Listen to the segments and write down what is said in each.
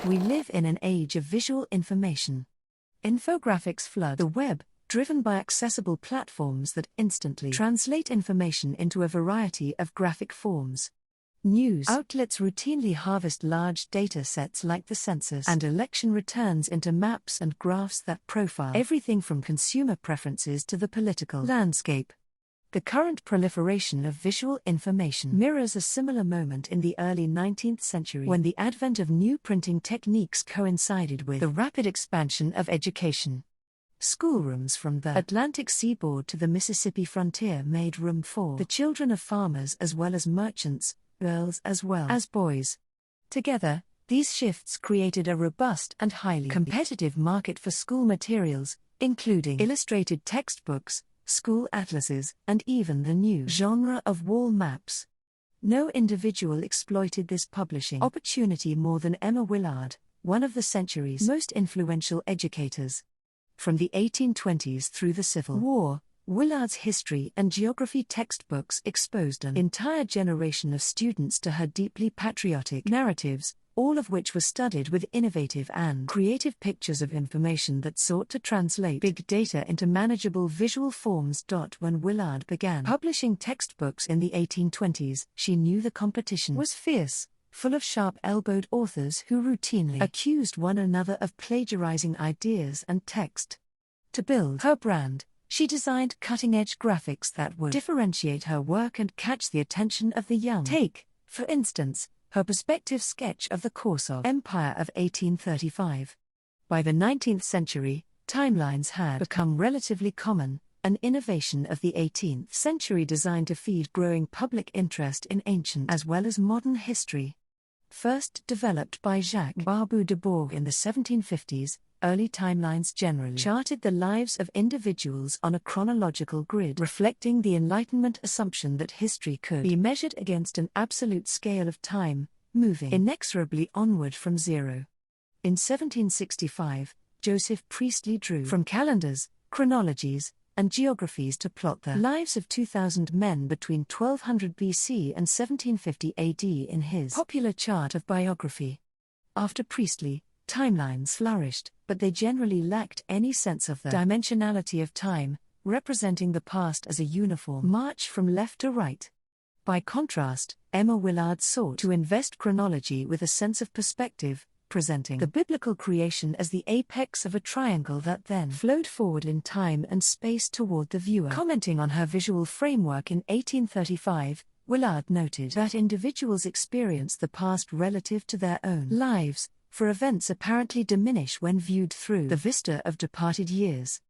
We live in an age of visual information. Infographics flood the web, driven by accessible platforms that instantly translate information into a variety of graphic forms. News outlets routinely harvest large data sets like the census and election returns into maps and graphs that profile everything from consumer preferences to the political landscape. The current proliferation of visual information mirrors a similar moment in the early 19th century when the advent of new printing techniques coincided with the rapid expansion of education. Schoolrooms from the Atlantic seaboard to the Mississippi frontier made room for the children of farmers as well as merchants, girls as well as boys. Together, these shifts created a robust and highly competitive market for school materials, including illustrated textbooks, school atlases, and even the new genre of wall maps. No individual exploited this publishing opportunity more than Emma Willard, one of the century's most influential educators. From the 1820s through the Civil War, Willard's history and geography textbooks exposed an entire generation of students to her deeply patriotic narratives, all of which were studied with innovative and creative pictures of information that sought to translate big data into manageable visual forms. When Willard began publishing textbooks in the 1820s, she knew the competition was fierce, full of sharp-elbowed authors who routinely accused one another of plagiarizing ideas and text. To build her brand, she designed cutting-edge graphics that would differentiate her work and catch the attention of the young. Take, for instance, her perspective sketch of the course of Empire of 1835. By the 19th century, timelines had become relatively common, an innovation of the 18th century designed to feed growing public interest in ancient as well as modern history. First developed by Jacques Barbu de Bourg in the 1750s, early timelines generally charted the lives of individuals on a chronological grid, reflecting the Enlightenment assumption that history could be measured against an absolute scale of time, moving inexorably onward from zero. In 1765, Joseph Priestley drew from calendars, chronologies, and geographies to plot the lives of 2,000 men between 1200 BC and 1750 AD in his popular chart of biography. After Priestley, timelines flourished, but they generally lacked any sense of the dimensionality of time, representing the past as a uniform march from left to right. By contrast, Emma Willard sought to invest chronology with a sense of perspective, presenting the biblical creation as the apex of a triangle that then flowed forward in time and space toward the viewer. Commenting on her visual framework in 1835, Willard noted that individuals experience the past relative to their own lives, for events apparently diminish when viewed through the vista of departed years.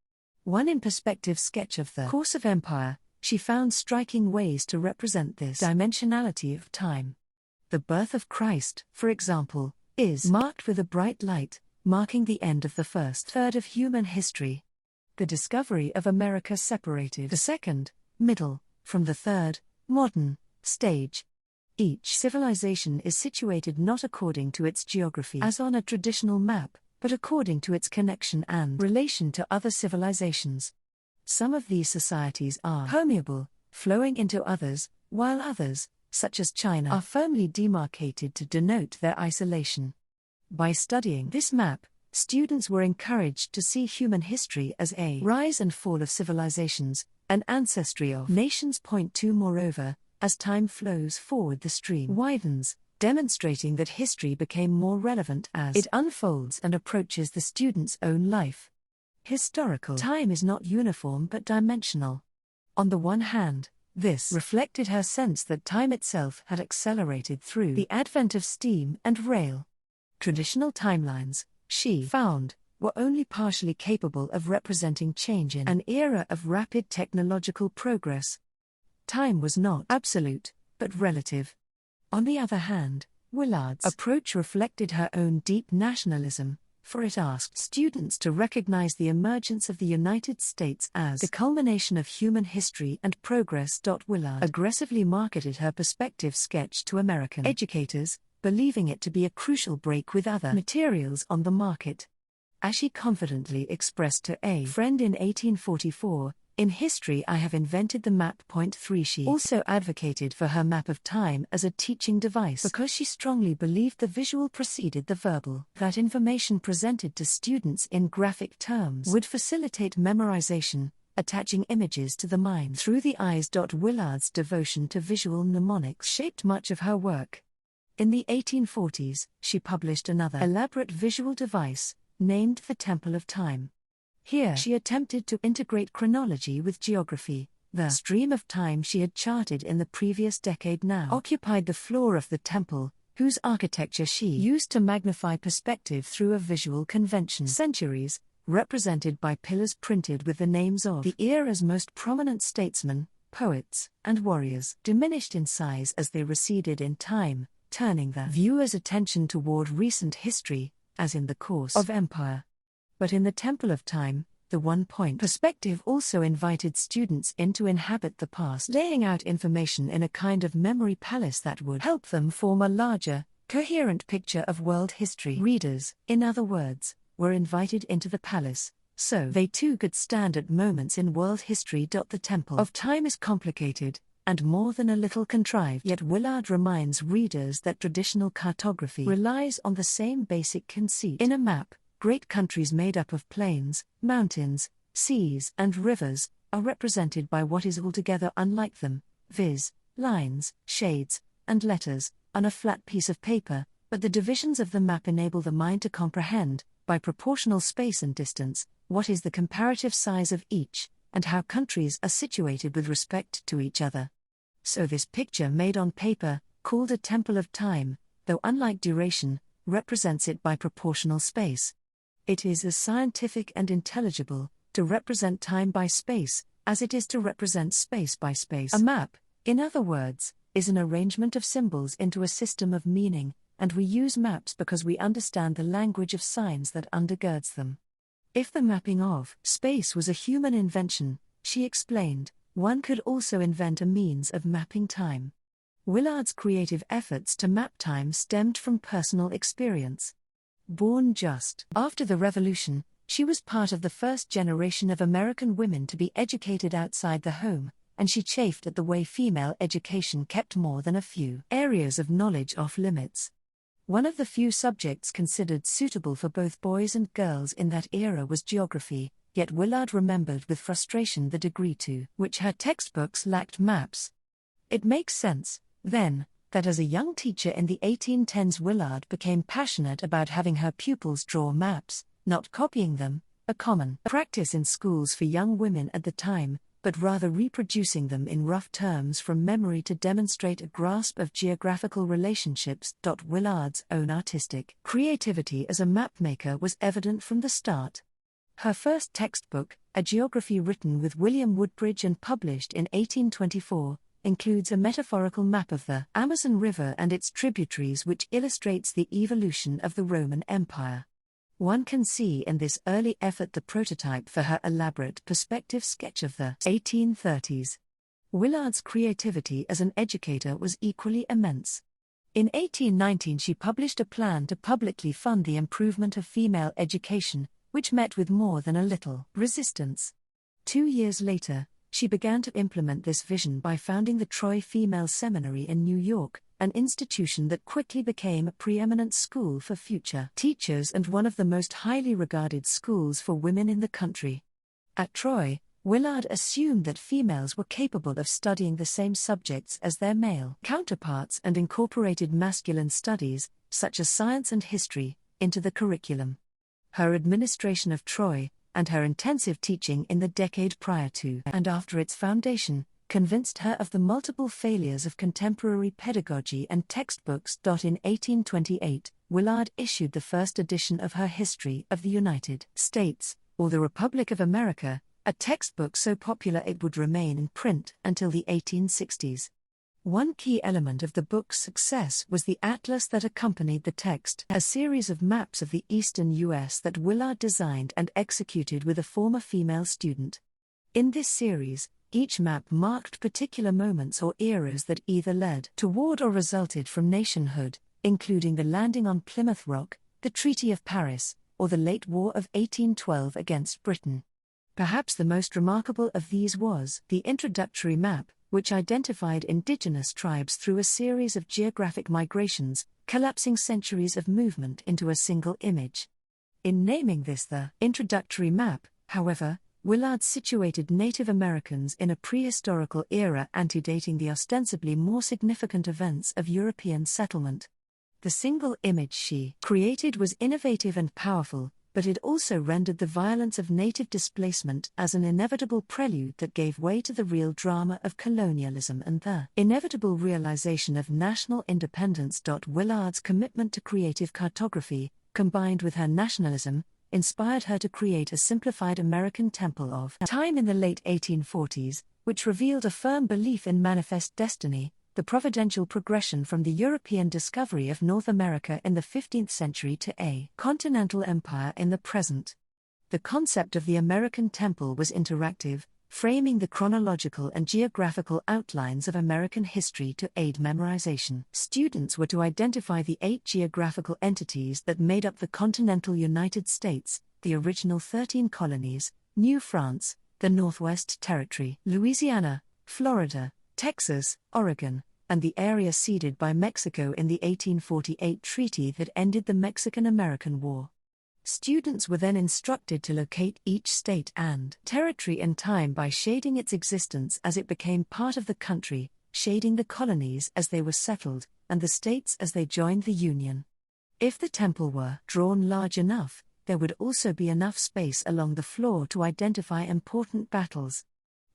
One in-perspective sketch of the course of empire, she found striking ways to represent this dimensionality of time. The birth of Christ, for example, is marked with a bright light, marking the end of the first third of human history. The discovery of America separated the second, middle, from the third, modern, stage. Each civilization is situated not according to its geography as on a traditional map, but according to its connection and relation to other civilizations. Some of these societies are permeable, flowing into others, while others, such as China, are firmly demarcated to denote their isolation. By studying this map, students were encouraged to see human history as a rise and fall of civilizations, an ancestry of nations. Moreover, as time flows forward, the stream widens, demonstrating that history became more relevant as it unfolds and approaches the student's own life. Historical time is not uniform but dimensional. On the one hand, this reflected her sense that time itself had accelerated through the advent of steam and rail. Traditional timelines, she found, were only partially capable of representing change in an era of rapid technological progress. Time was not absolute, but relative. On the other hand, Willard's approach reflected her own deep nationalism, for it asked students to recognize the emergence of the United States as the culmination of human history and progress. Willard aggressively marketed her perspective sketch to American educators, believing it to be a crucial break with other materials on the market. As she confidently expressed to a friend in 1844, In history I have invented the map. Point 3. She also advocated for her map of time as a teaching device because she strongly believed the visual preceded the verbal, that information presented to students in graphic terms would facilitate memorization, attaching images to the mind through the eyes. Willard's devotion to visual mnemonics shaped much of her work. In the 1840s, she published another elaborate visual device, named the Temple of Time. Here she attempted to integrate chronology with geography. The stream of time she had charted in the previous decade now occupied the floor of the temple, whose architecture she used to magnify perspective through a visual convention. Centuries, represented by pillars printed with the names of the era's most prominent statesmen, poets, and warriors, diminished in size as they receded in time, turning the viewer's attention toward recent history, as in the course of empire. But in the Temple of Time, the one-point perspective also invited students in to inhabit the past, laying out information in a kind of memory palace that would help them form a larger, coherent picture of world history. Readers, in other words, were invited into the palace, so they too could stand at moments in world history. The Temple of Time is complicated, and more than a little contrived, yet Willard reminds readers that traditional cartography relies on the same basic conceit. In a map, great countries made up of plains, mountains, seas, and rivers are represented by what is altogether unlike them, viz., lines, shades, and letters, on a flat piece of paper, but the divisions of the map enable the mind to comprehend, by proportional space and distance, what is the comparative size of each, and how countries are situated with respect to each other. So this picture made on paper, called a Temple of Time, though unlike duration, represents it by proportional space. It is as scientific and intelligible to represent time by space as it is to represent space by space. A map, in other words, is an arrangement of symbols into a system of meaning, and we use maps because we understand the language of signs that undergirds them. If the mapping of space was a human invention, she explained, one could also invent a means of mapping time. Willard's creative efforts to map time stemmed from personal experience. Born just after the Revolution, she was part of the first generation of American women to be educated outside the home, and she chafed at the way female education kept more than a few areas of knowledge off limits. One of the few subjects considered suitable for both boys and girls in that era was geography, yet Willard remembered with frustration the degree to which her textbooks lacked maps. It makes sense, then, that as a young teacher in the 1810s Willard became passionate about having her pupils draw maps, not copying them, a common practice in schools for young women at the time, but rather reproducing them in rough terms from memory to demonstrate a grasp of geographical relationships. Willard's own artistic creativity as a mapmaker was evident from the start. Her first textbook, A Geography written with William Woodbridge and published in 1824, includes a metaphorical map of the Amazon River and its tributaries which illustrates the evolution of the Roman Empire. One can see in this early effort the prototype for her elaborate perspective sketch of the 1830s. Willard's creativity as an educator was equally immense. In 1819 she published a plan to publicly fund the improvement of female education, which met with more than a little resistance. 2 years later, she began to implement this vision by founding the Troy Female Seminary in New York, an institution that quickly became a preeminent school for future teachers and one of the most highly regarded schools for women in the country. At Troy, Willard assumed that females were capable of studying the same subjects as their male counterparts and incorporated masculine studies, such as science and history, into the curriculum. Her administration of Troy, and her intensive teaching in the decade prior to and after its foundation, convinced her of the multiple failures of contemporary pedagogy and textbooks. In 1828, Willard issued the first edition of her History of the United States, or the Republic of America, a textbook so popular it would remain in print until the 1860s. One key element of the book's success was the atlas that accompanied the text, a series of maps of the eastern U.S. that Willard designed and executed with a former female student. In this series, each map marked particular moments or eras that either led toward or resulted from nationhood, including the landing on Plymouth Rock, the Treaty of Paris, or the late War of 1812 against Britain. Perhaps the most remarkable of these was the introductory map, which identified indigenous tribes through a series of geographic migrations, collapsing centuries of movement into a single image. In naming this the introductory map, however, Willards situated Native Americans in a prehistorical era antedating the ostensibly more significant events of European settlement. The single image she created was innovative and powerful, but it also rendered the violence of native displacement as an inevitable prelude that gave way to the real drama of colonialism and the inevitable realization of national independence. Willard's commitment to creative cartography, combined with her nationalism, inspired her to create a simplified American temple of time in the late 1840s, which revealed a firm belief in manifest destiny, the providential progression from the European discovery of North America in the 15th century to a continental empire in the present. The concept of the American temple was interactive, framing the chronological and geographical outlines of American history to aid memorization. Students were to identify the 8 geographical entities that made up the continental United States, the original 13 colonies, New France, the Northwest Territory, Louisiana, Florida, Texas, Oregon, and the area ceded by Mexico in the 1848 treaty that ended the Mexican-American War. Students were then instructed to locate each state and territory in time by shading its existence as it became part of the country, shading the colonies as they were settled, and the states as they joined the Union. If the temple were drawn large enough, there would also be enough space along the floor to identify important battles.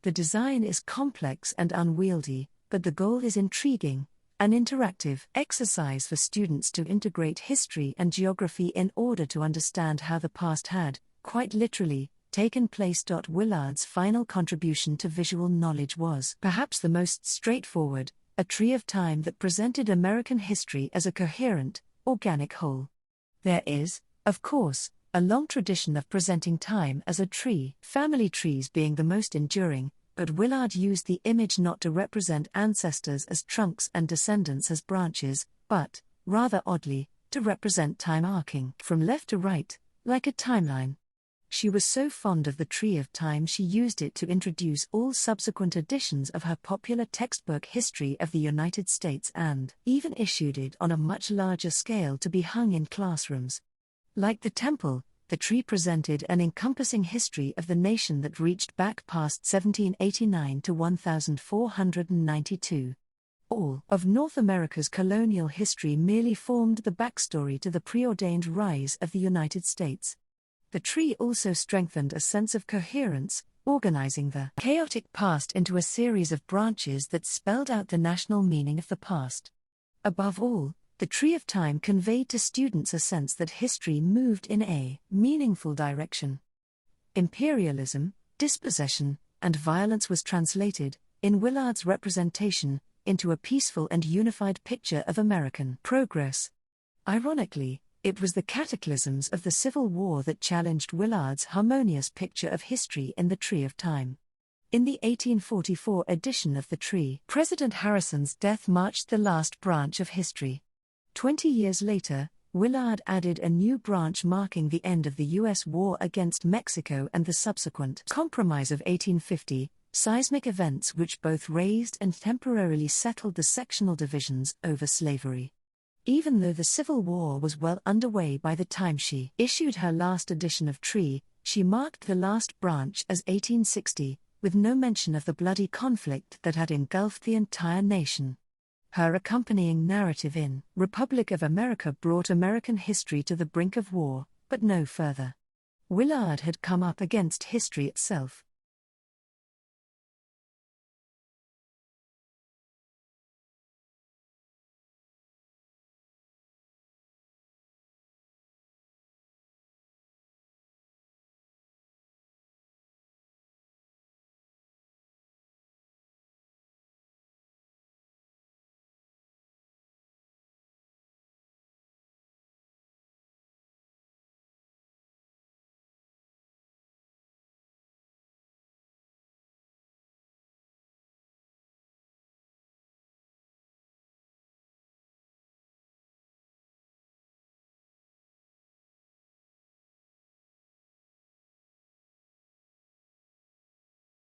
The design is complex and unwieldy, but the goal is intriguing, an interactive exercise for students to integrate history and geography in order to understand how the past had, quite literally, taken place. Willard's final contribution to visual knowledge was perhaps the most straightforward, a tree of time that presented American history as a coherent, organic whole. There is, of course, a long tradition of presenting time as a tree, family trees being the most enduring, but Willard used the image not to represent ancestors as trunks and descendants as branches, but, rather oddly, to represent time arcing from left to right, like a timeline. She was so fond of the tree of time she used it to introduce all subsequent editions of her popular textbook History of the United States and even issued it on a much larger scale to be hung in classrooms. Like the temple, the tree presented an encompassing history of the nation that reached back past 1789 to 1492. All of North America's colonial history merely formed the backstory to the preordained rise of the United States. The tree also strengthened a sense of coherence, organizing the chaotic past into a series of branches that spelled out the national meaning of the past. Above all, the tree of time conveyed to students a sense that history moved in a meaningful direction. Imperialism, dispossession, and violence was translated, in Willard's representation, into a peaceful and unified picture of American progress. Ironically, it was the cataclysms of the Civil War that challenged Willard's harmonious picture of history in the Tree of Time. In the 1844 edition of the tree, President Harrison's death marked the last branch of history. 20 years later, Willard added a new branch marking the end of the U.S. war against Mexico and the subsequent Compromise of 1850, seismic events which both raised and temporarily settled the sectional divisions over slavery. Even though the Civil War was well underway by the time she issued her last edition of Tree, she marked the last branch as 1860, with no mention of the bloody conflict that had engulfed the entire nation. Her accompanying narrative in Republic of America brought American history to the brink of war, but no further. Willard had come up against history itself.